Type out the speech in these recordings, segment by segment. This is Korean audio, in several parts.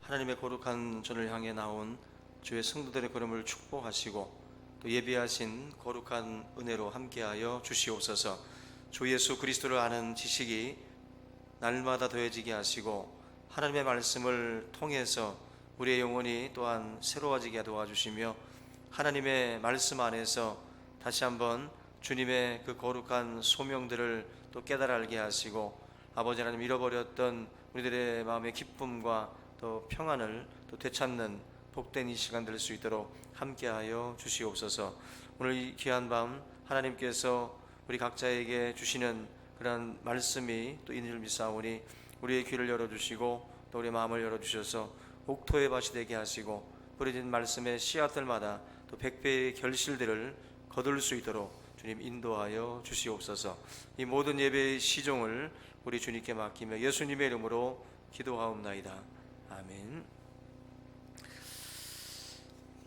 하나님의 거룩한 전을 향해 나온 주의 성도들의 걸음을 축복하시고 또 예비하신 거룩한 은혜로 함께하여 주시옵소서. 주 예수 그리스도를 아는 지식이 날마다 더해지게 하시고 하나님의 말씀을 통해서 우리의 영혼이 또한 새로워지게 도와주시며 하나님의 말씀 안에서 다시 한번 주님의 그 거룩한 소명들을 또 깨달아 알게 하시고 아버지 하나님 잃어버렸던 우리들의 마음의 기쁨과 또 평안을 또 되찾는 복된 이 시간 될 수 있도록 함께하여 주시옵소서. 오늘 이 귀한 밤 하나님께서 우리 각자에게 주시는 그러한 말씀이 또 있는 줄 믿사오니 우리의 귀를 열어주시고 또 우리의 마음을 열어주셔서 옥토의 밭이 되게 하시고 뿌려진 말씀의 씨앗들마다 또 백배의 결실들을 거둘 수 있도록 주님 인도하여 주시옵소서. 이 모든 예배의 시종을 우리 주님께 맡기며 예수님의 이름으로 기도하옵나이다. 아멘.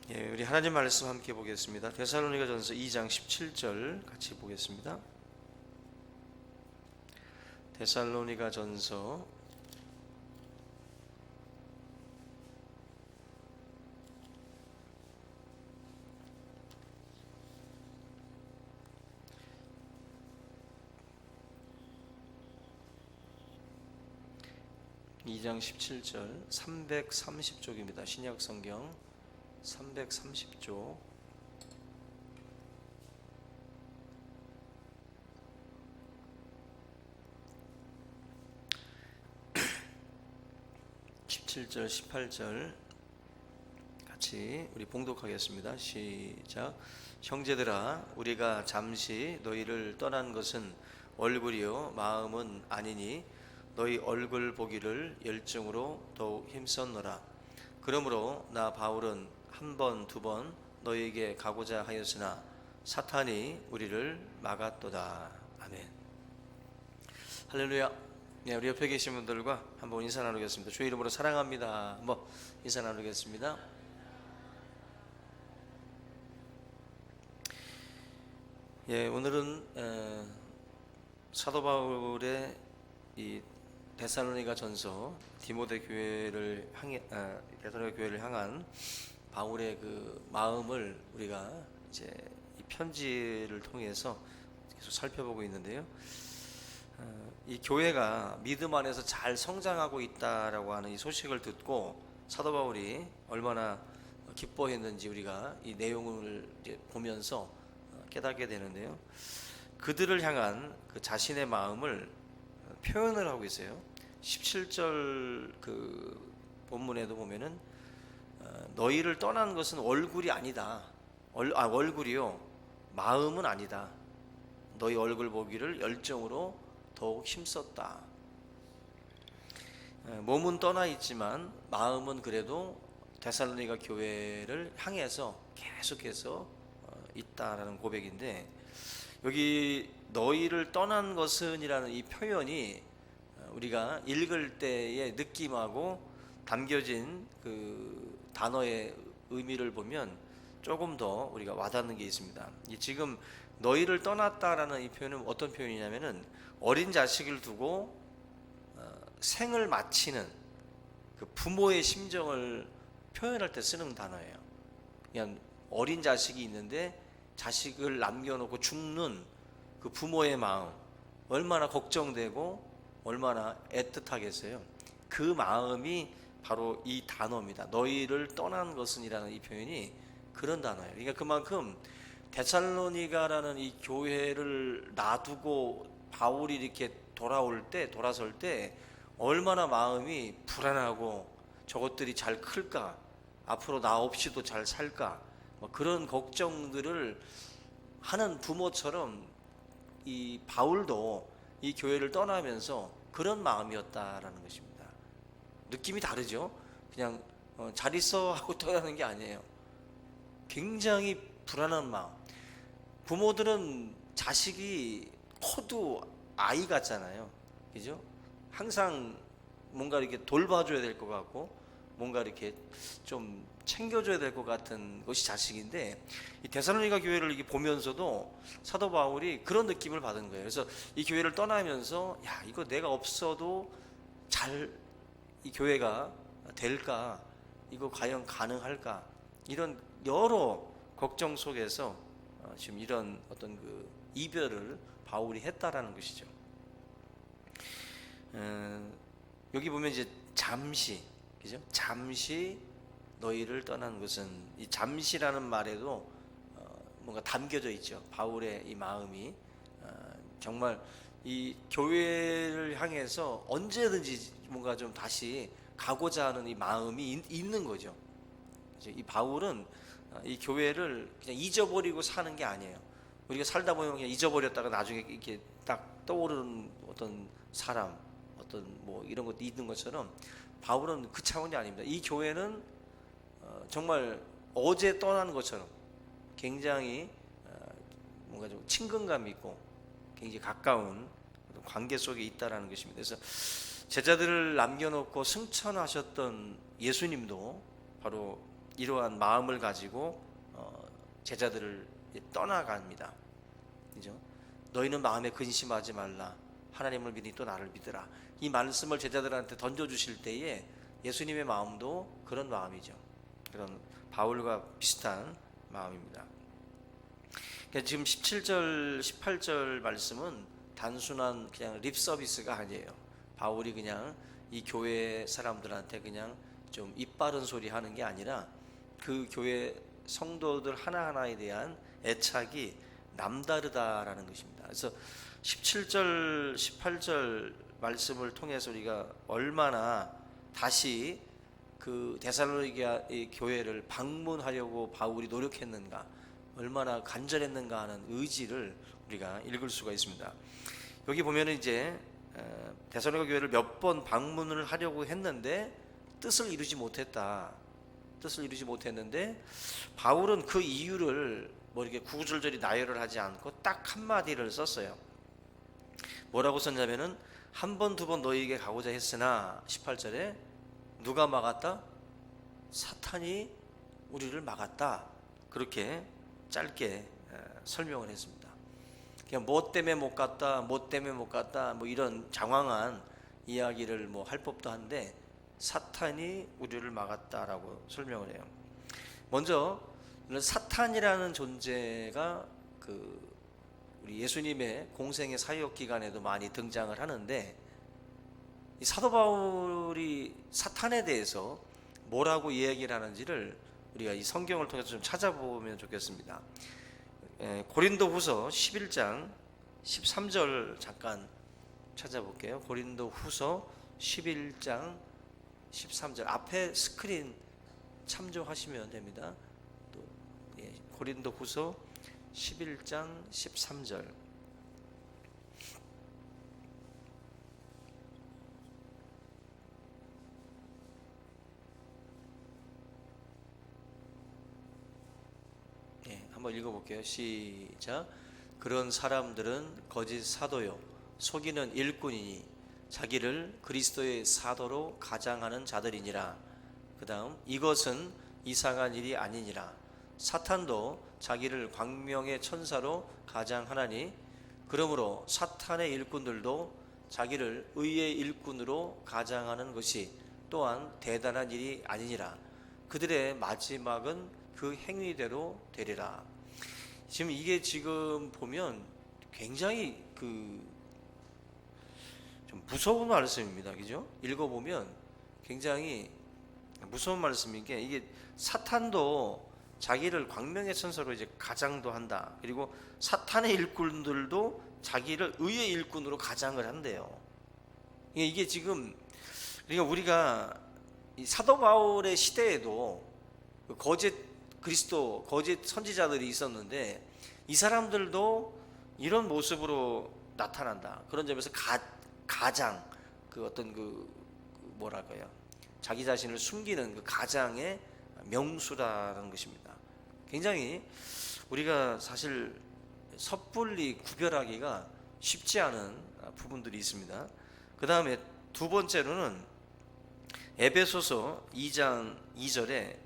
예, 우리 하나님 말씀 함께 보겠습니다. 데살로니가전서 2장 17절 같이 보겠습니다. 데살로니가전서 2장 17절 330쪽입니다. 신약성경 330쪽 17절 18절 같이 우리 봉독하겠습니다. 시작. 형제들아, 우리가 잠시 너희를 떠난 것은 얼굴이요 마음은 아니니 너희 얼굴 보기를 열정으로 더욱 힘썼노라. 그러므로 나 바울은 한 번, 두 번 너희에게 가고자 하였으나 사탄이 우리를 막았도다. 아멘. 할렐루야. 네, 우리 옆에 계신 분들과 한번 인사 나누겠습니다. 주의 이름으로 사랑합니다. 인사 나누겠습니다. 예, 오늘은 사도 바울의 이 데살로니가 전서 디모데 교회를 향한 바울의 그 마음을 우리가 이제 이 편지를 통해서 계속 살펴보고 있는데요. 이 교회가 믿음 안에서 잘 성장하고 있다라고 하는 이 소식을 듣고 사도 바울이 얼마나 기뻐했는지 우리가 이 내용을 이제 보면서 깨닫게 되는데요. 그들을 향한 그 자신의 마음을 표현을 하고 있어요. 17절 그 본문에도 보면은 너희를 떠난 것은 얼굴이 아니다. 얼굴이요 마음은 아니다. 너희 얼굴 보기를 열정으로 더욱 힘썼다. 몸은 떠나 있지만 마음은 그래도 데살로니가 교회를 향해서 계속해서 있다라는 고백인데, 여기 너희를 떠난 것은 이라는 이 표현이 우리가 읽을 때의 느낌하고 담겨진 그 단어의 의미를 보면 조금 더 우리가 와닿는 게 있습니다. 지금 너희를 떠났다라는 이 표현은 어떤 표현이냐면은 어린 자식을 두고 생을 마치는 그 부모의 심정을 표현할 때 쓰는 단어예요. 그냥 어린 자식이 있는데 자식을 남겨놓고 죽는 그 부모의 마음, 얼마나 걱정되고 얼마나 애틋하겠어요. 그 마음이 바로 이 단어입니다. 너희를 떠난 것은이라는 이 표현이 그런 단어예요. 그러니까 그만큼 데살로니가라는 이 교회를 놔두고 바울이 이렇게 돌아설 때 얼마나 마음이 불안하고 저것들이 잘 클까, 앞으로 나 없이도 잘 살까, 그런 걱정들을 하는 부모처럼 이 바울도 이 교회를 떠나면서 그런 마음이었다라는 것입니다. 느낌이 다르죠. 그냥 잘 있어 하고 떠나는 게 아니에요. 굉장히 불안한 마음. 부모들은 자식이 커도 아이 같잖아요. 그죠? 항상 뭔가 이렇게 돌봐줘야 될 것 같고 뭔가 이렇게 좀 챙겨줘야 될 것 같은 것이 자식인데, 이 데살로니가 교회를 이렇게 보면서도 사도 바울이 그런 느낌을 받은 거예요. 그래서 이 교회를 떠나면서 이거 내가 없어도 잘 이 교회가 될까? 이거 과연 가능할까? 이런 여러 걱정 속에서 지금 이런 어떤 그 이별을 바울이 했다라는 것이죠. 여기 보면 이제 잠시, 그죠? 잠시 너희를 떠난 것은, 이 잠시라는 말에도 뭔가 담겨져 있죠. 바울의 이 마음이 정말 이 교회를 향해서 언제든지 뭔가 좀 다시 가고자 하는 이 마음이 있는 거죠. 이 바울은 이 교회를 그냥 잊어버리고 사는 게 아니에요. 우리가 살다 보면 그냥 잊어버렸다가 나중에 이렇게 딱 떠오르는 어떤 사람, 어떤 뭐 이런 것도 있는 것처럼 바울은 그 차원이 아닙니다. 이 교회는 정말 어제 떠난 것처럼 굉장히 뭔가 좀 친근감 있고 굉장히 가까운 관계 속에 있다라는 것입니다. 그래서 제자들을 남겨놓고 승천하셨던 예수님도 바로 이러한 마음을 가지고 제자들을 떠나갑니다. 그죠? 너희는 마음에 근심하지 말라. 하나님을 믿으니 또 나를 믿으라. 이 말씀을 제자들한테 던져주실 때에 예수님의 마음도 그런 마음이죠. 그런 바울과 비슷한 마음입니다. 그러니까 지금 17절, 18절 말씀은 단순한 그냥 립 서비스가 아니에요. 바울이 그냥 이 교회 사람들한테 그냥 좀 입 바른 소리 하는 게 아니라 그 교회 성도들 하나하나에 대한 애착이 남다르다라는 것입니다. 그래서 17절, 18절 말씀을 통해서 우리가 얼마나 다시 그 데살로니가 교회를 방문하려고 바울이 노력했는가, 얼마나 간절했는가 하는 의지를 우리가 읽을 수가 있습니다. 여기 보면은 이제 데살로니가 교회를 몇 번 방문을 하려고 했는데 뜻을 이루지 못했는데 바울은 그 이유를 뭐 이렇게 구구절절히 나열을 하지 않고 딱 한마디를 썼어요. 뭐라고 썼냐면은 한 번, 두 번 너희에게 가고자 했으나 18절에 누가 막았다? 사탄이 우리를 막았다. 그렇게 짧게 설명을 했습니다. 그냥 뭐 때문에 못 갔다 뭐 이런 장황한 이야기를 뭐 할 법도 한데 사탄이 우리를 막았다라고 설명을 해요. 먼저 사탄이라는 존재가 그 우리 예수님의 공생의 사역 기간에도 많이 등장을 하는데, 이 사도 바울이 사탄에 대해서 뭐라고 이야기를 하는지를 우리가 이 성경을 통해서 좀 찾아보면 좋겠습니다. 고린도후서 11장 13절 잠깐 찾아볼게요. 고린도후서 11장 13절 앞에 스크린 참조하시면 됩니다. 또 고린도후서 11장 13절. 한번 읽어볼게요. 시작. 그런 사람들은 거짓 사도요 속이는 일꾼이니 자기를 그리스도의 사도로 가장하는 자들이니라. 그 다음 이것은 이상한 일이 아니니라. 사탄도 자기를 광명의 천사로 가장하나니 그러므로 사탄의 일꾼들도 자기를 의의 일꾼으로 가장하는 것이 또한 대단한 일이 아니니라. 그들의 마지막은 그 행위대로 되리라. 지금 이게 지금 보면 굉장히 좀 무서운 말씀입니다. 그죠? 읽어보면 굉장히 무서운 말씀인 게, 이게 사탄도 자기를 광명의 천사로 이제 가장도 한다. 그리고 사탄의 일꾼들도 자기를 의의 일꾼으로 가장을 한대요. 이게 지금 그러니까 우리가 이 사도 바울의 시대에도 거짓 그리스도, 거짓 선지자들이 있었는데 이 사람들도 이런 모습으로 나타난다. 그런 점에서 가장 그 어떤 뭐랄까요? 자기 자신을 숨기는 그 가장의 명수라는 것입니다. 굉장히 우리가 사실 섣불리 구별하기가 쉽지 않은 부분들이 있습니다. 그 다음에 두 번째로는 에베소서 2장 2절에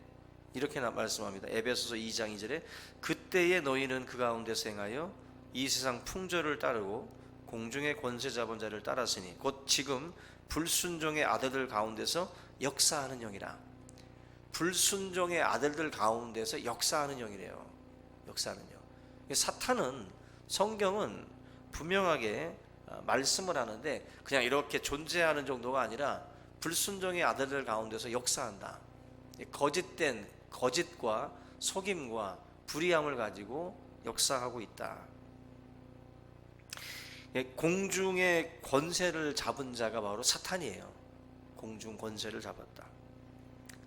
이렇게 말씀합니다. 에베소서 2장 2절에 그때에 너희는 그 가운데서 행하여 이 세상 풍조를 따르고 공중의 권세 잡은 자를 따랐으니 곧 지금 불순종의 아들들 가운데서 역사하는 영이라. 불순종의 아들들 가운데서 역사하는 영이래요. 역사하는 영. 사탄은, 성경은 분명하게 말씀을 하는데 그냥 이렇게 존재하는 정도가 아니라 불순종의 아들들 가운데서 역사한다. 거짓된 거짓과 속임과 불의함을 가지고 역사하고 있다. 공중의 권세를 잡은 자가 바로 사탄이에요. 공중 권세를 잡았다.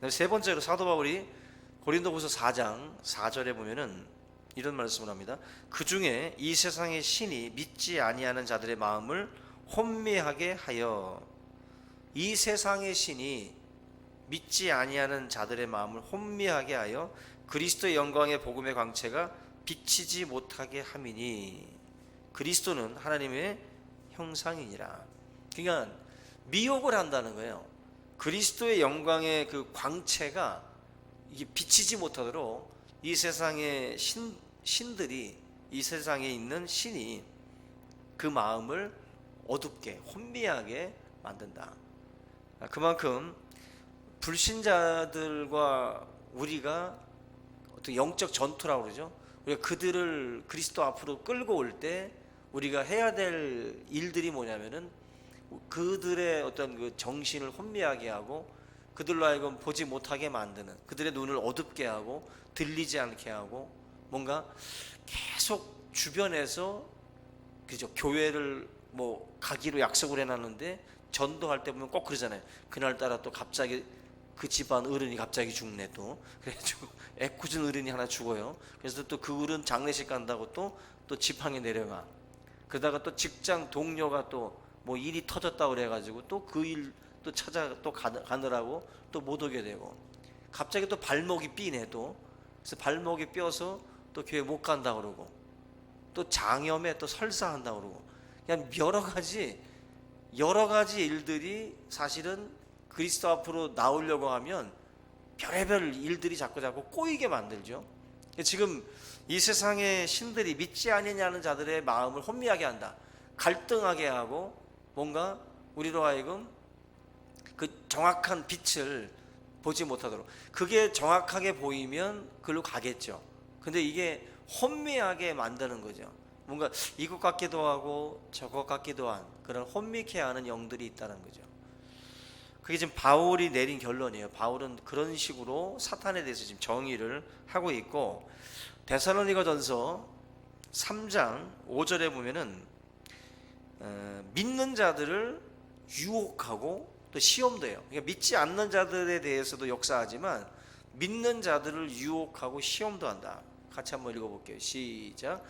세 번째로 사도 바울이 고린도후서 4장 4절에 보면은 이런 말씀을 합니다. 그 중에 이 세상의 신이 믿지 아니하는 자들의 마음을 혼미하게 하여, 이 세상의 신이 믿지 아니하는 자들의 마음을 혼미하게 하여 그리스도의 영광의 복음의 광채가 비치지 못하게 함이니, 그리스도는 하나님의 형상이니라. 그러니까 미혹을 한다는 거예요. 그리스도의 영광의 그 광채가 이게 비치지 못하도록 이 세상의 신들이, 이 세상에 있는 신이 그 마음을 어둡게 혼미하게 만든다. 그만큼 불신자들과 우리가 어떤 영적 전투라고 그러죠. 우리가 그들을 그리스도 앞으로 끌고 올 때 우리가 해야 될 일들이 뭐냐면은 그들의 어떤 그 정신을 혼미하게 하고 그들로 하여금 보지 못하게 만드는, 그들의 눈을 어둡게 하고 들리지 않게 하고, 뭔가 계속 주변에서, 그죠, 교회를 뭐 가기로 약속을 해놨는데 전도할 때 보면 꼭 그러잖아요. 그날따라 또 갑자기 그 집안 어른이 갑자기 죽네, 또 그래가지고 애꿎은 어른이 하나 죽어요. 그래서 또 그 어른 장례식 간다고 또 지팡이 내려가. 그러다가 또 직장 동료가 또 뭐 일이 터졌다고 그래가지고 또 그 일 또 찾아 또 가느라고 또 못 오게 되고, 갑자기 또 발목이 삐네. 또 그래서 발목이 뼈서 또 교회 못 간다 그러고, 또 장염에 또 설사한다 그러고, 그냥 여러 가지 일들이 사실은 그리스도 앞으로 나오려고 하면 별의별 일들이 자꾸 꼬이게 만들죠. 지금 이 세상의 신들이 믿지 아니냐는 자들의 마음을 혼미하게 한다. 갈등하게 하고, 뭔가 우리로 하여금 그 정확한 빛을 보지 못하도록, 그게 정확하게 보이면 그걸로 가겠죠. 근데 이게 혼미하게 만드는 거죠. 뭔가 이것 같기도 하고 저것 같기도 한 그런 혼미케 하는 영들이 있다는 거죠. 그게 지금 바울이 내린 결론이에요. 바울은 그런 식으로 사탄에 대해서 지금 정의를 하고 있고, 데살로니가전서 3장 5절에 보면은 믿는 자들을 유혹하고 또 시험도 해요. 그러니까 믿지 않는 자들에 대해서도 역사하지만 믿는 자들을 유혹하고 시험도 한다. 같이 한번 읽어볼게요. 시작.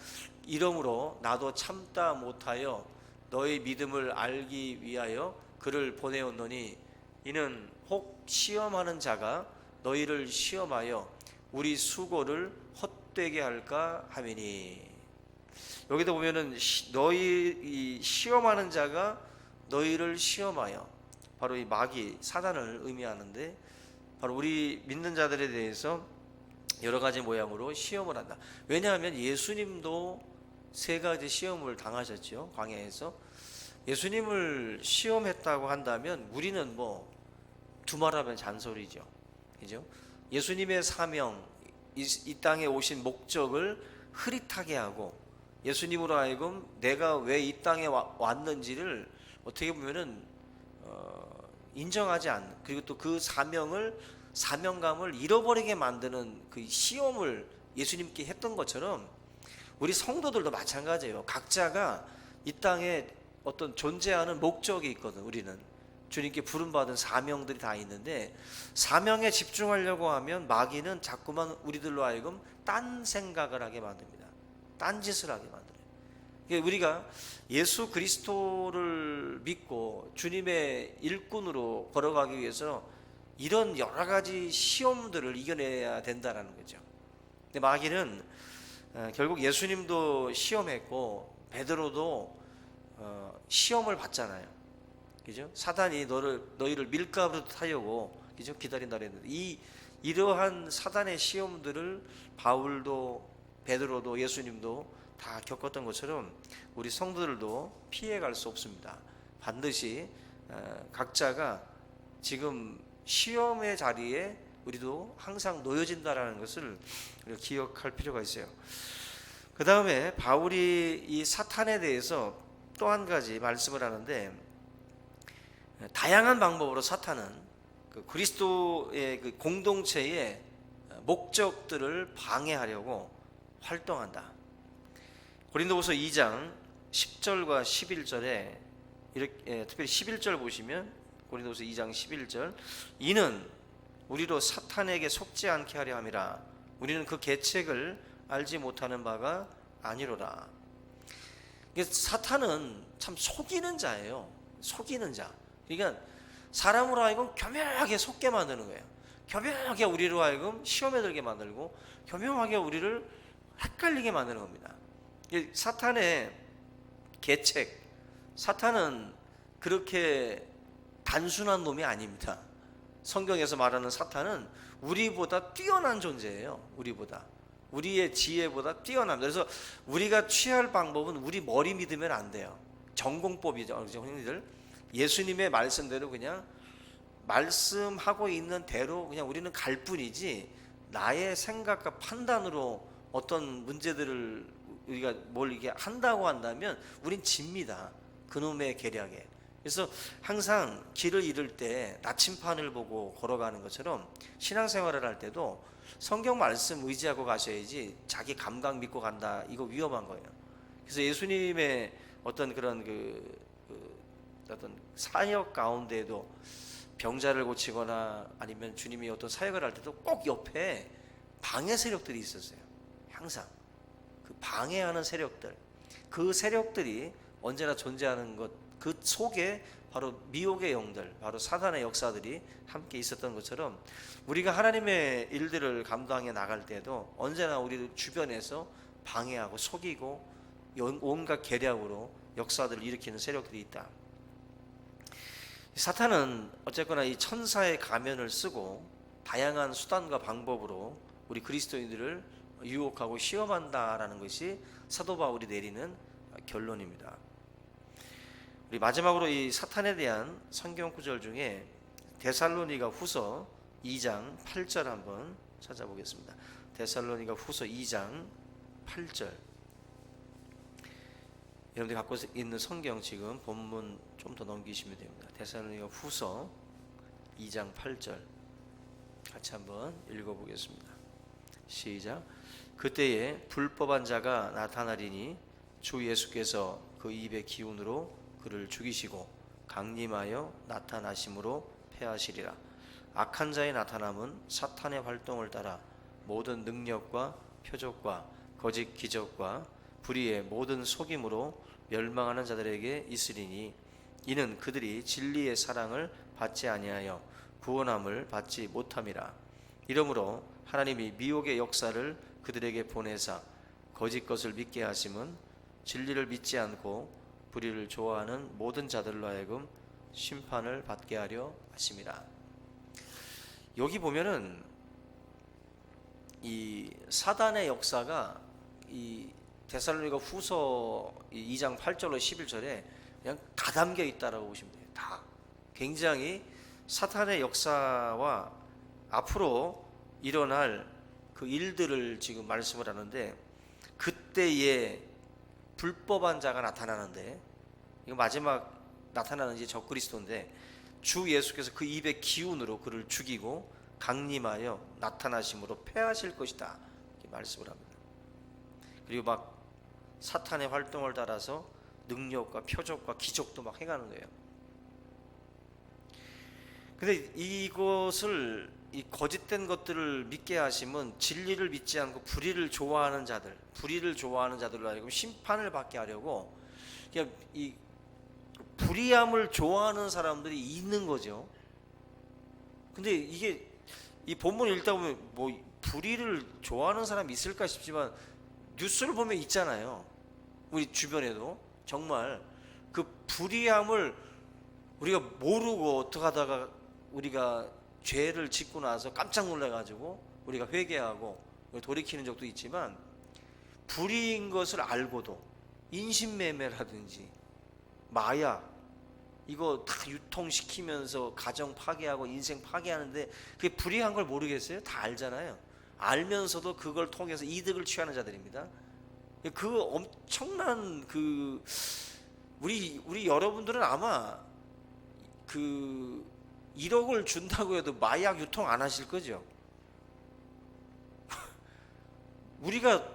이러므로 나도 참다 못하여 너희 믿음을 알기 위하여 그를 보내었노니, 이는 혹 시험하는 자가 너희를 시험하여 우리 수고를 헛되게 할까 함이니. 여기도 보면은 너희 시험하는 자가 너희를 시험하여, 바로 이 마귀 사단을 의미하는데, 바로 우리 믿는 자들에 대해서 여러 가지 모양으로 시험을 한다. 왜냐하면 예수님도 세 가지 시험을 당하셨죠. 광야에서. 예수님을 시험했다고 한다면 우리는 뭐 두말하면 잔소리죠. 그죠? 예수님의 사명, 이 땅에 오신 목적을 흐릿하게 하고, 예수님으로 하여금 내가 왜 이 땅에 왔는지를 어떻게 보면은 인정하지 않는, 그리고 또 그 사명감을 잃어버리게 만드는 그 시험을 예수님께 했던 것처럼 우리 성도들도 마찬가지예요. 각자가 이 땅에 어떤 존재하는 목적이 있거든. 우리는 주님께 부름받은 사명들이 다 있는데, 사명에 집중하려고 하면 마귀는 자꾸만 우리들로 하여금 딴 생각을 하게 만듭니다. 딴짓을 하게 만들어요. 그러니까 우리가 예수 그리스도를 믿고 주님의 일꾼으로 걸어가기 위해서 이런 여러 가지 시험들을 이겨내야 된다는 거죠. 근데 마귀는 결국 예수님도 시험했고 베드로도 시험을 받잖아요. 그죠? 사단이 너희를 밀가루로 타려고, 그죠? 기다린다 그랬는데, 이러한 사단의 시험들을 바울도 베드로도 예수님도 다 겪었던 것처럼 우리 성도들도 피해갈 수 없습니다. 반드시 각자가 지금 시험의 자리에 우리도 항상 놓여진다라는 것을 우리가 기억할 필요가 있어요. 그 다음에 바울이 이 사탄에 대해서 또 한 가지 말씀을 하는데, 다양한 방법으로 사탄은 그 그리스도의 그 공동체의 목적들을 방해하려고 활동한다. 고린도후서 2장 10절과 11절에 이렇게, 특별히 11절 보시면 고린도후서 2장 11절, 이는 우리로 사탄에게 속지 않게 하려 함이라. 우리는 그 계책을 알지 못하는 바가 아니로라. 사탄은 참 속이는 자예요. 속이는 자. 그러니까 사람으로 하여금 교묘하게 속게 만드는 거예요. 교묘하게 우리로 하여금 시험에 들게 만들고 교묘하게 우리를 헷갈리게 만드는 겁니다. 사탄의 계책, 사탄은 그렇게 단순한 놈이 아닙니다. 성경에서 말하는 사탄은 우리보다 뛰어난 존재예요. 우리의 지혜보다 뛰어납니다. 그래서 우리가 취할 방법은 우리 머리 믿으면 안 돼요. 전공법이죠, 형님들. 예수님의 말씀대로 그냥 말씀하고 있는 대로 그냥 우리는 갈 뿐이지, 나의 생각과 판단으로 어떤 문제들을 우리가 뭘 이게 한다고 한다면 우린 집니다. 그놈의 계략에. 그래서 항상 길을 잃을 때 나침판을 보고 걸어가는 것처럼 신앙생활을 할 때도 성경 말씀 의지하고 가셔야지 자기 감각 믿고 간다, 이거 위험한 거예요. 그래서 예수님의 어떤 그런 어떤 사역 가운데에도 병자를 고치거나 아니면 주님이 어떤 사역을 할 때도 꼭 옆에 방해 세력들이 있었어요. 항상 그 방해하는 세력들, 그 세력들이 언제나 존재하는 것, 그 속에 바로 미혹의 영들, 바로 사단의 역사들이 함께 있었던 것처럼 우리가 하나님의 일들을 감당해 나갈 때도 언제나 우리 주변에서 방해하고 속이고 온갖 계략으로 역사들을 일으키는 세력들이 있다. 사탄은 어쨌거나 이 천사의 가면을 쓰고 다양한 수단과 방법으로 우리 그리스도인들을 유혹하고 시험한다라는 것이 사도 바울이 내리는 결론입니다. 우리 마지막으로 이 사탄에 대한 성경 구절 중에 데살로니가 후서 2장 8절 한번 찾아보겠습니다. 데살로니가 후서 2장 8절. 여러분들이 갖고 있는 성경 지금 본문 좀 더 넘기시면 됩니다. 데살로니가 후서 2장 8절 같이 한번 읽어보겠습니다. 시작. 그때에 불법한 자가 나타나리니 주 예수께서 그 입의 기운으로 그를 죽이시고 강림하여 나타나심으로 패하시리라. 악한 자의 나타남은 사탄의 활동을 따라 모든 능력과 표적과 거짓 기적과 불의의 모든 속임으로 멸망하는 자들에게 있으리니, 이는 그들이 진리의 사랑을 받지 아니하여 구원함을 받지 못함이라. 이러므로 하나님이 미혹의 역사를 그들에게 보내사 거짓 것을 믿게 하심은 진리를 믿지 않고 불의를 좋아하는 모든 자들로 하여금 심판을 받게 하려 하심이라. 여기 보면은 이 사단의 역사가 이 데살로니가 후서 2장 8절로 11절에 그냥 다 담겨 있다라고 보시면 돼요. 다. 굉장히 사탄의 역사와 앞으로 일어날 그 일들을 지금 말씀을 하는데, 그때에 불법한 자가 나타나는데, 이거 마지막 나타나는 이제 적그리스도인데, 주 예수께서 그 입의 기운으로 그를 죽이고 강림하여 나타나심으로 패하실 것이다, 이렇게 말씀을 합니다. 그리고 막 사탄의 활동을 따라서 능력과 표적과 기적도 막 해가는 거예요. 근데 이것을, 이 거짓된 것들을 믿게 하심은 진리를 믿지 않고 불의를 좋아하는 자들로 하여금 심판을 받게 하려고, 그냥 이 불의함을 좋아하는 사람들이 있는 거죠. 근데 이게 이 본문을 읽다 보면 뭐 불의를 좋아하는 사람이 있을까 싶지만 뉴스를 보면 있잖아요. 우리 주변에도 정말 그 불의함을 우리가 모르고 어떻게 하다가 우리가 죄를 짓고 나서 깜짝 놀라가지고 우리가 회개하고 돌이키는 적도 있지만, 불의인 것을 알고도 인신매매라든지 마약, 이거 다 유통시키면서 가정 파괴하고 인생 파괴하는데 그게 불이한 걸 모르겠어요? 다 알잖아요. 알면서도 그걸 통해서 이득을 취하는 자들입니다. 그 엄청난 그 우리 여러분들은 아마 그 1억을 준다고 해도 마약 유통 안 하실 거죠? 우리가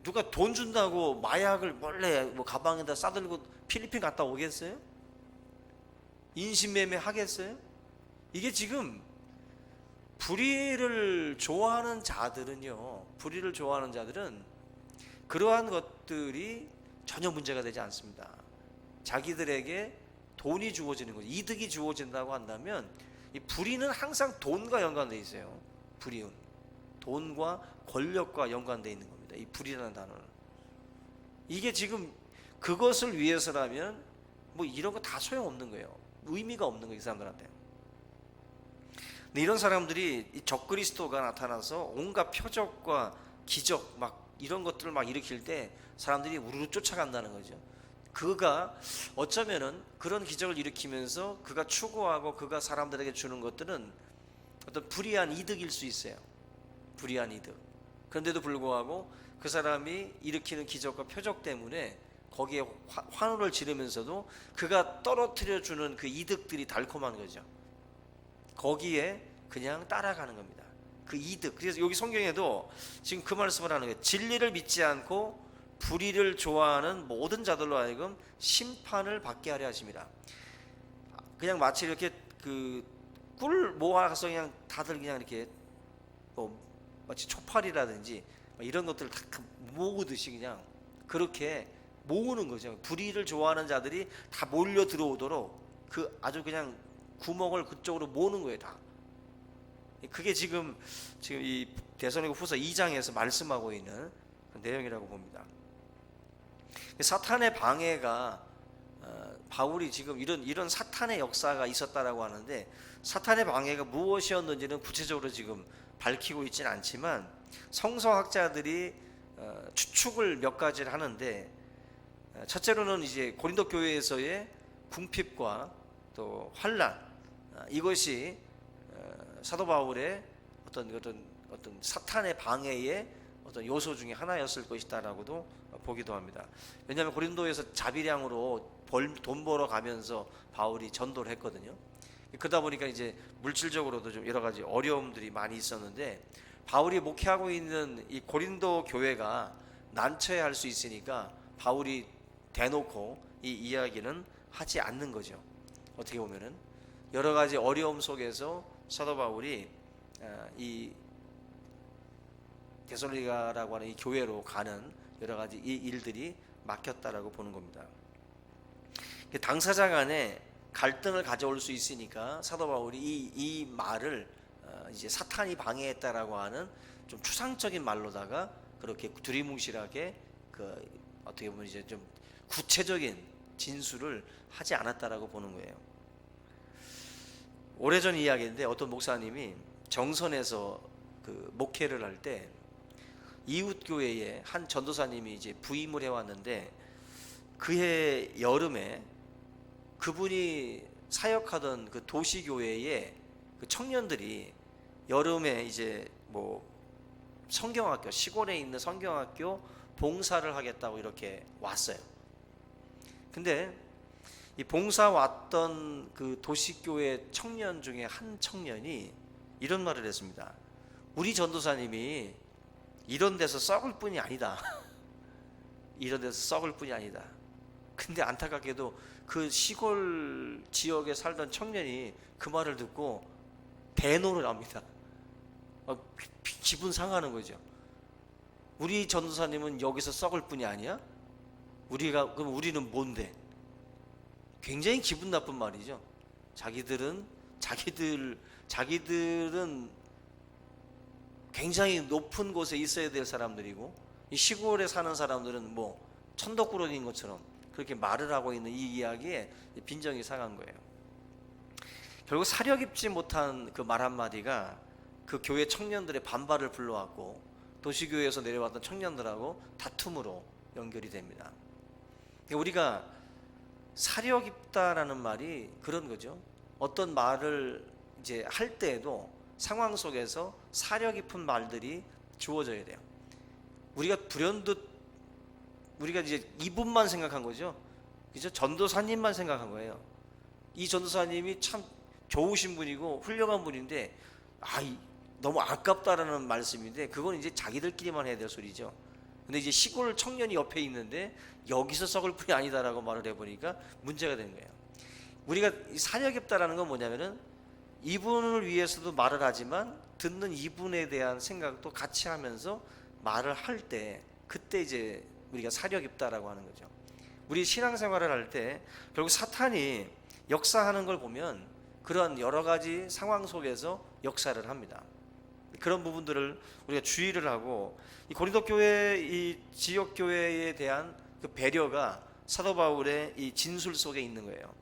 누가 돈 준다고 마약을 몰래 뭐 가방에다 싸들고 필리핀 갔다 오겠어요? 인신매매 하겠어요? 이게 지금 불의를 좋아하는 자들은요, 불의를 좋아하는 자들은 그러한 것들이 전혀 문제가 되지 않습니다. 자기들에게 돈이 주어지는 거죠. 이득이 주어진다고 한다면 이 불의는 항상 돈과 연관되어 있어요. 불의는 돈과 권력과 연관되어 있는 겁니다. 이 불의라는 단어는. 이게 지금 그것을 위해서라면 뭐 이런 거 다 소용없는 거예요. 의미가 없는 거예요, 이 사람들한테. 근데 이런 사람들이 이 적그리스도가 나타나서 온갖 표적과 기적 막 이런 것들을 막 일으킬 때 사람들이 우르르 쫓아간다는 거죠. 그가 어쩌면은 그런 기적을 일으키면서 그가 추구하고 그가 사람들에게 주는 것들은 어떤 불의한 이득일 수 있어요. 불의한 이득. 그런데도 불구하고 그 사람이 일으키는 기적과 표적 때문에 거기에 환호를 지르면서도 그가 떨어뜨려 주는 그 이득들이 달콤한 거죠. 거기에 그냥 따라가는 겁니다. 그 이득. 그래서 여기 성경에도 지금 그 말씀을 하는 거예요. 진리를 믿지 않고 불의를 좋아하는 모든 자들로 하여금 심판을 받게 하려 하십니다. 그냥 마치 이렇게 그 꿀 모아서 그냥 다들 그냥 이렇게 뭐 마치 초파리라든지 이런 것들을 다 모으듯이 그냥 그렇게 모으는 거죠. 불의를 좋아하는 자들이 다 몰려 들어오도록 그 아주 그냥 구멍을 그쪽으로 모으는 거예요, 다. 그게 지금 이 데살로니가후서 2장에서 말씀하고 있는 내용이라고 봅니다. 사탄의 방해가 바울이 지금 이런 사탄의 역사가 있었다라고 하는데 사탄의 방해가 무엇이었는지는 구체적으로 지금 밝히고 있지는 않지만 성서학자들이 추측을 몇 가지를 하는데 첫째로는 이제 고린도 교회에서의 궁핍과 또 환난 이것이 사도 바울의 어떤 사탄의 방해의 어떤 요소 중에 하나였을 것이다라고도 보기도 합니다. 왜냐하면 고린도에서 자비량으로 돈 벌어 가면서 바울이 전도를 했거든요. 그러다 보니까 이제 물질적으로도 좀 여러 가지 어려움들이 많이 있었는데 바울이 목회하고 있는 이 고린도 교회가 난처해할 수 있으니까 바울이 대놓고 이 이야기는 하지 않는 거죠. 어떻게 보면은 여러 가지 어려움 속에서 사도 바울이 이 데살로니가라고 하는 이 교회로 가는 여러 가지 이 일들이 막혔다라고 보는 겁니다. 당사자 간에 갈등을 가져올 수 있으니까 사도 바울이 이 말을 이제 사탄이 방해했다라고 하는 좀 추상적인 말로다가 그렇게 두리뭉실하게 그 어떻게 보면 이제 좀 구체적인 진술을 하지 않았다라고 보는 거예요. 오래전 이야기인데 어떤 목사님이 정선에서 그 목회를 할 때 이웃 교회에 한 전도사님이 이제 부임을 해왔는데 그해 여름에 그분이 사역하던 그 도시교회에 그 청년들이 여름에 이제 뭐 성경학교 시골에 있는 성경학교 봉사를 하겠다고 이렇게 왔어요. 근데 이 봉사 왔던 그 도시교회 청년 중에 한 청년이 이런 말을 했습니다. 우리 전도사님이 이런 데서 썩을 뿐이 아니다. 이런 데서 썩을 뿐이 아니다. 근데 안타깝게도 그 시골 지역에 살던 청년이 그 말을 듣고 대노를 합니다. 기분 상하는 거죠. 우리 전도사님은 여기서 썩을 뿐이 아니야? 그럼 우리는 뭔데? 굉장히 기분 나쁜 말이죠. 자기들은 굉장히 높은 곳에 있어야 될 사람들이고 이 시골에 사는 사람들은 뭐 천덕꾸러기인 것처럼 그렇게 말을 하고 있는 이 이야기에 빈정이 상한 거예요. 결국 사려 깊지 못한 그 말 한마디가 그 교회 청년들의 반발을 불러왔고 도시교회에서 내려왔던 청년들하고 다툼으로 연결이 됩니다. 우리가 사려 깊다라는 말이 그런 거죠. 어떤 말을 이제 할 때에도 상황 속에서 사려 깊은 말들이 주어져야 돼요. 우리가 불현듯 우리가 이제 이분만 생각한 거죠. 그죠? 전도사님만 생각한 거예요. 이 전도사님이 참 좋으신 분이고 훌륭한 분인데 너무 아깝다라는 말씀인데 그건 이제 자기들끼리만 해야 될 소리죠. 근데 이제 시골 청년이 옆에 있는데 여기서 썩을 뿐이 아니다라고 말을 해보니까 문제가 된 거예요. 우리가 사려 깊다라는 건 뭐냐면은 이분을 위해서도 말을 하지만 듣는 이분에 대한 생각도 같이 하면서 말을 할 때 그때 이제 우리가 사려 깊다라고 하는 거죠. 우리 신앙생활을 할 때 결국 사탄이 역사하는 걸 보면 그런 여러 가지 상황 속에서 역사를 합니다. 그런 부분들을 우리가 주의를 하고 이 고린도 교회 이 지역 교회에 대한 그 배려가 사도 바울의 이 진술 속에 있는 거예요.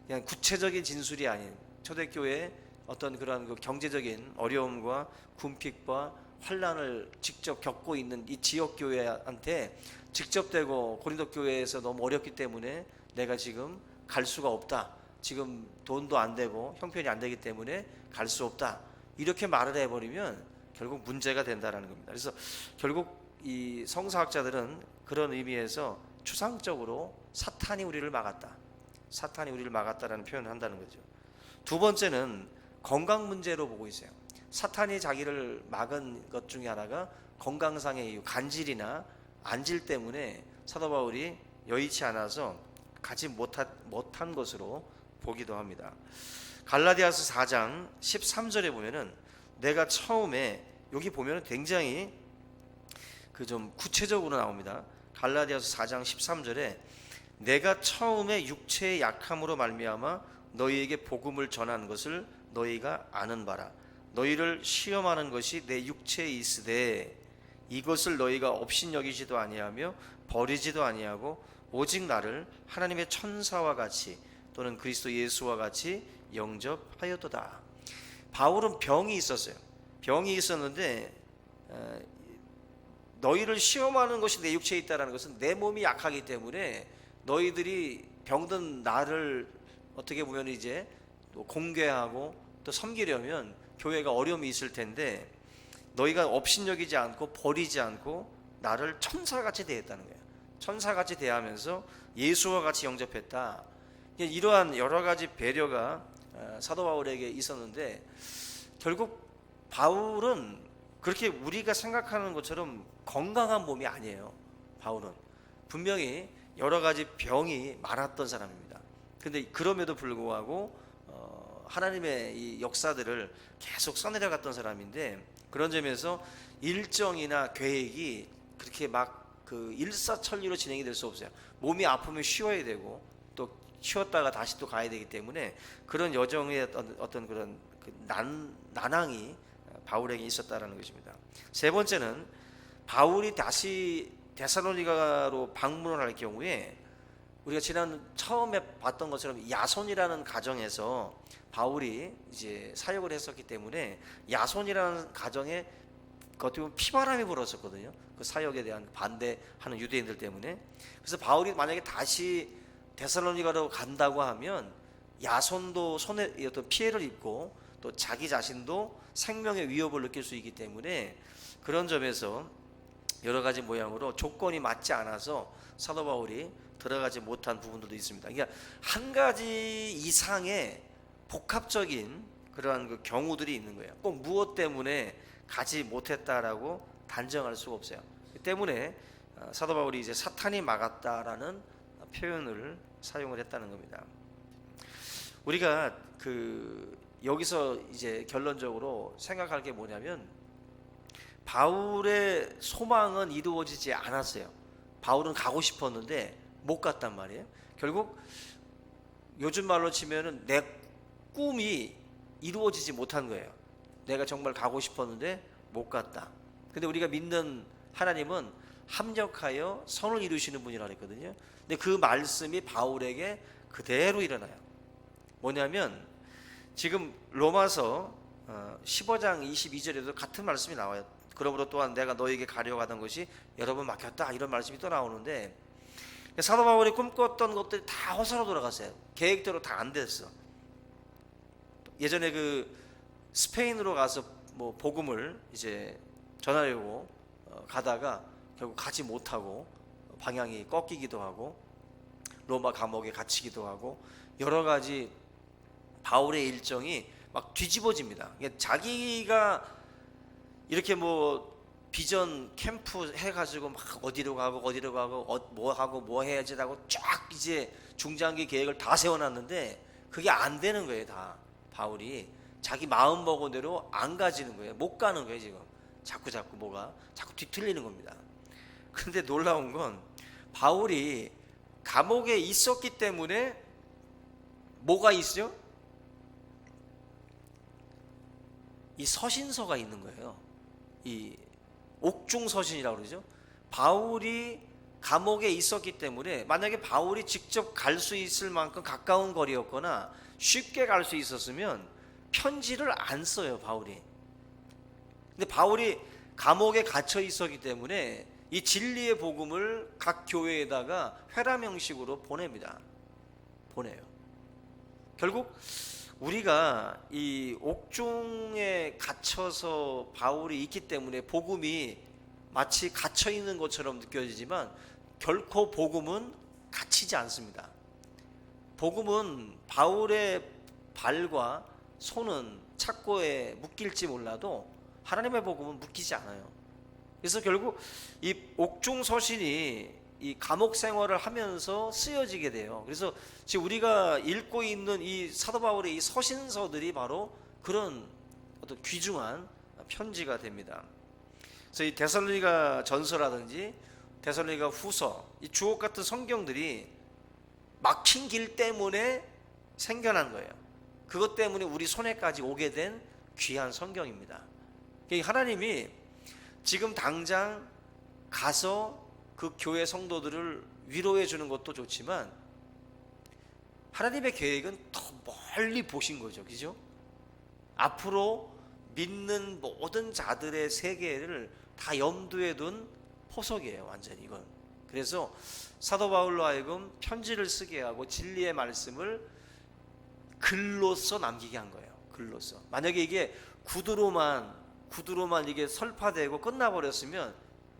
그냥 구체적인 진술이 아닌 초대교회의 어떤 그런 그 경제적인 어려움과 궁핍과 환난을 직접 겪고 있는 이 지역 교회한테 직접 대고 고린도 교회에서 너무 어렵기 때문에 내가 지금 갈 수가 없다. 지금 돈도 안 되고 형편이 안 되기 때문에 갈 수 없다. 이렇게 말을 해버리면 결국 문제가 된다라는 겁니다. 그래서 결국 이 성서학자들은 그런 의미에서 추상적으로 사탄이 우리를 막았다. 사탄이 우리를 막았다라는 표현을 한다는 거죠. 두 번째는 건강 문제로 보고 있어요. 사탄이 자기를 막은 것 중에 하나가 건강상의 이유, 간질이나 안질 때문에 사도 바울이 여의치 않아서 가지 못한 것으로 보기도 합니다. 갈라디아서 4장 13절에 보면은 내가 처음에 여기 보면은 굉장히 그 좀 구체적으로 나옵니다. 갈라디아서 4장 13절에 내가 처음에 육체의 약함으로 말미암아 너희에게 복음을 전한 것을 너희가 아는 바라. 너희를 시험하는 것이 내 육체에 있으되 이것을 너희가 업신여기지도 아니하며 버리지도 아니하고 오직 나를 하나님의 천사와 같이 또는 그리스도 예수와 같이 영접하였도다. 바울은 병이 있었어요. 병이 있었는데 너희를 시험하는 것이 내 육체에 있다는 것은 내 몸이 약하기 때문에 너희들이 병든 나를 어떻게 보면 이제 또 공개하고 또 섬기려면 교회가 어려움이 있을 텐데 너희가 업신여기지 않고 버리지 않고 나를 천사같이 대했다는 거예요. 천사같이 대하면서 예수와 같이 영접했다. 이러한 여러 가지 배려가 사도 바울에게 있었는데 결국 바울은 그렇게 우리가 생각하는 것처럼 건강한 몸이 아니에요. 바울은 분명히 여러 가지 병이 많았던 사람입니다. 그런데 그럼에도 불구하고 하나님의 이 역사들을 계속 써내려갔던 사람인데 그런 점에서 일정이나 계획이 그렇게 막 그 일사천리로 진행이 될 수 없어요. 몸이 아프면 쉬어야 되고 또 쉬었다가 다시 또 가야 되기 때문에 그런 여정의 어떤 그런 그 난항이 바울에게 있었다라는 것입니다. 세 번째는 바울이 다시 데살로니가로 방문을 할 경우에 우리가 지난 처음에 봤던 것처럼 야손이라는 가정에서 바울이 이제 사역을 했었기 때문에 야손이라는 가정에 어떻게 보면 피바람이 불었었거든요. 그 사역에 대한 반대하는 유대인들 때문에. 그래서 바울이 만약에 다시 데살로니가로 간다고 하면 야손도 손에 어떤 피해를 입고 또 자기 자신도 생명의 위협을 느낄 수 있기 때문에 그런 점에서 여러 가지 모양으로 조건이 맞지 않아서 사도 바울이 들어가지 못한 부분들도 있습니다. 그러니까 한 가지 이상의 복합적인 그러한 그 경우들이 있는 거예요. 꼭 무엇 때문에 가지 못했다라고 단정할 수가 없어요. 그 때문에 사도 바울이 이제 사탄이 막았다라는 표현을 사용을 했다는 겁니다. 우리가 여기서 이제 결론적으로 생각할 게 뭐냐면 바울의 소망은 이루어지지 않았어요. 바울은 가고 싶었는데 못 갔단 말이에요. 결국 요즘 말로 치면은 내 꿈이 이루어지지 못한 거예요. 내가 정말 가고 싶었는데 못 갔다. 근데 우리가 믿는 하나님은 합력하여 선을 이루시는 분이라 그랬거든요. 근데 그 말씀이 바울에게 그대로 일어나요. 뭐냐면 지금 로마서 15장 22절에도 같은 말씀이 나와요. 그러므로 또한 내가 너에게 가려고 하던 것이 여러 번 막혔다. 이런 말씀이 또 나오는데 사도 바울이 꿈꿨던 것들이 다 허사로 돌아갔어요. 계획대로 다 안 됐어. 예전에 그 스페인으로 가서 뭐 복음을 이제 전하려고 가다가 결국 가지 못하고 방향이 꺾이기도 하고 로마 감옥에 갇히기도 하고 여러 가지 바울의 일정이 막 뒤집어집니다. 자기가 이렇게 뭐 비전 캠프 해가지고 막 어디로 가고 뭐 하고 뭐 해야지 하고 쫙 이제 중장기 계획을 다 세워놨는데 그게 안 되는 거예요. 다 바울이 자기 마음 먹은 대로 안 가지는 거예요. 못 가는 거예요. 지금 자꾸 뭐가 자꾸 뒤틀리는 겁니다. 그런데 놀라운 건 바울이 감옥에 있었기 때문에 뭐가 있어요? 이 서신서가 있는 거예요. 이 옥중서신이라고 그러죠. 바울이 감옥에 있었기 때문에 만약에 바울이 직접 갈 수 있을 만큼 가까운 거리였거나 쉽게 갈 수 있었으면 편지를 안 써요, 바울이. 근데 바울이 감옥에 갇혀 있었기 때문에 이 진리의 복음을 각 교회에다가 회람 형식으로 보냅니다. 보내요. 결국 우리가 이 옥중에 갇혀서 바울이 있기 때문에 복음이 마치 갇혀 있는 것처럼 느껴지지만 결코 복음은 갇히지 않습니다. 복음은 바울의 발과 손은 착고에 묶일지 몰라도 하나님의 복음은 묶이지 않아요. 그래서 결국 이 옥중 서신이 이 감옥 생활을 하면서 쓰여지게 돼요. 그래서 지금 우리가 읽고 있는 이 사도 바울의 이 서신서들이 바로 그런 어떤 귀중한 편지가 됩니다. 그래서 이 데살로니가 전서라든지 데살로니가 후서, 이 주옥 같은 성경들이 막힌 길 때문에 생겨난 거예요. 그것 때문에 우리 손에까지 오게 된 귀한 성경입니다. 하나님이 지금 당장 가서 그 교회 성도들을 위로해 주는 것도 좋지만 하나님의 계획은 더 멀리 보신 거죠. 그죠? 앞으로 믿는 모든 자들의 세계를 다 염두에 둔 포석이에요. 완전히 이건. 그래서 사도 바울로 하여금 편지를 쓰게 하고 진리의 말씀을 글로써 남기게 한 거예요. 글로써. 만약에 이게 구두로만 이게 설파되고 끝나버렸으면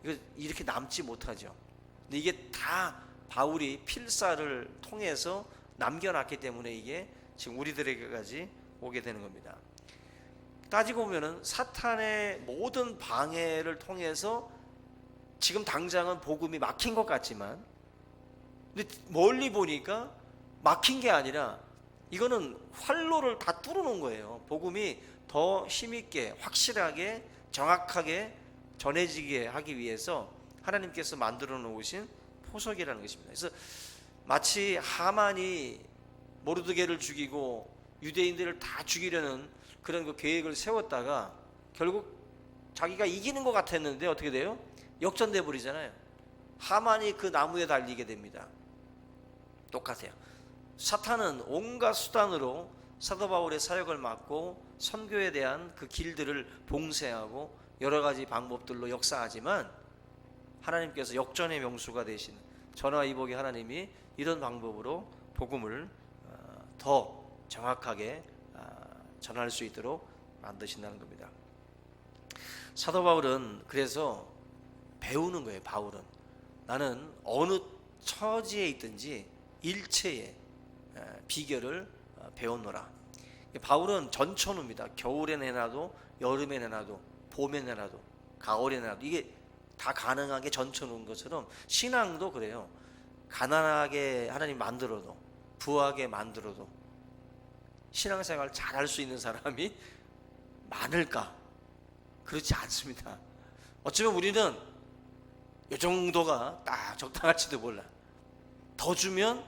이거 이렇게 남지 못하죠. 근데 이게 다 바울이 필사를 통해서 남겨놨기 때문에 이게 지금 우리들에게까지 오게 되는 겁니다. 따지고 보면은 사탄의 모든 방해를 통해서 지금 당장은 복음이 막힌 것 같지만, 근데 멀리 보니까 막힌 게 아니라 이거는 활로를 다 뚫어놓은 거예요. 복음이 더 힘있게 확실하게 정확하게 전해지게 하기 위해서 하나님께서 만들어 놓으신 포석이라는 것입니다. 그래서 마치 하만이 모르드게를 죽이고 유대인들을 다 죽이려는 그런 그 계획을 세웠다가 결국 자기가 이기는 것 같았는데 어떻게 돼요? 역전돼 버리잖아요. 하만이 그 나무에 달리게 됩니다. 똑같아요. 사탄은 온갖 수단으로 사도 바울의 사역을 막고 선교에 대한 그 길들을 봉쇄하고 여러 가지 방법들로 역사하지만 하나님께서 역전의 명수가 되신 전화위복의 하나님이 이런 방법으로 복음을 더 정확하게 전할 수 있도록 만드신다는 겁니다. 사도 바울은 그래서 배우는 거예요. 바울은 나는 어느 처지에 있든지 일체의 비결을 배웠노라. 바울은 전천후입니다. 겨울에 내놔도 여름에 내놔도 봄에 내놔도 가을에 내놔도 이게 다 가능하게 전천후인 것처럼 신앙도 그래요. 가난하게 하나님 만들어도 부하게 만들어도 신앙생활 잘할 수 있는 사람이 많을까? 그렇지 않습니다. 어쩌면 우리는 이 정도가 딱 적당할지도 몰라. 더 주면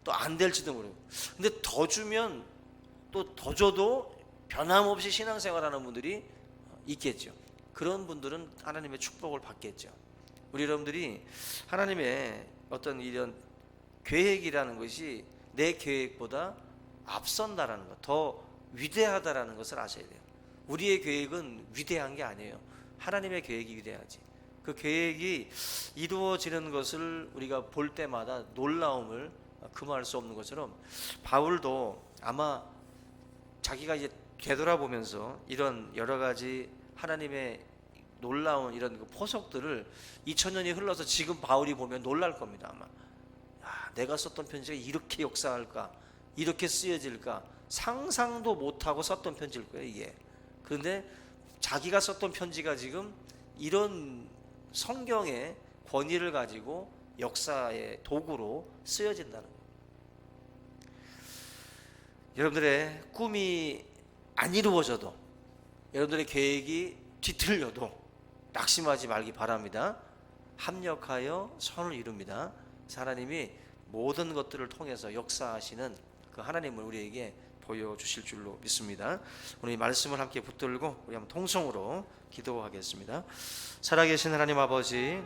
또 안 될지도 모르고. 근데 더 주면 또 더 줘도 변함없이 신앙생활하는 분들이 있겠죠. 그런 분들은 하나님의 축복을 받겠죠. 우리 여러분들이 하나님의 어떤 이런 계획이라는 것이 내 계획보다 앞선다라는 것, 더 위대하다라는 것을 아셔야 돼요. 우리의 계획은 위대한 게 아니에요. 하나님의 계획이 위대하지. 그 계획이 이루어지는 것을 우리가 볼 때마다 놀라움을 금할 수 없는 것처럼, 바울도 아마 자기가 이제 되돌아보면서 이런 여러 가지 하나님의 놀라운 이런 그 포석들을 2000년이 흘러서 지금 바울이 보면 놀랄 겁니다. 아마 내가 썼던 편지가 이렇게 역사할까, 이렇게 쓰여질까 상상도 못하고 썼던 편지일 거예요, 이게. 그런데 자기가 썼던 편지가 지금 이런 성경의 권위를 가지고 역사의 도구로 쓰여진다는 거예요. 여러분들의 꿈이 안 이루어져도, 여러분들의 계획이 뒤틀려도 낙심하지 말기 바랍니다. 합력하여 선을 이룹니다. 하나님이 모든 것들을 통해서 역사하시는 그 하나님을 우리에게 보여주실 줄로 믿습니다. 오늘 이 말씀을 함께 붙들고 우리 한번 통성으로 기도하겠습니다. 살아계신 하나님 아버지,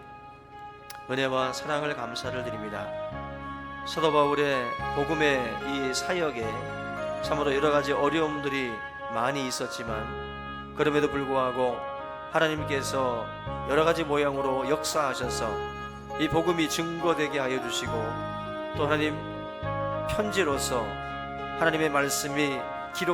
은혜와 사랑을 감사를 드립니다. 사도 바울의 복음의 이 사역에 참으로 여러 가지 어려움들이 많이 있었지만, 그럼에도 불구하고 하나님께서 여러 가지 모양으로 역사하셔서 이 복음이 증거되게 하여 주시고, 또 하나님 편지로서 하나님의 말씀이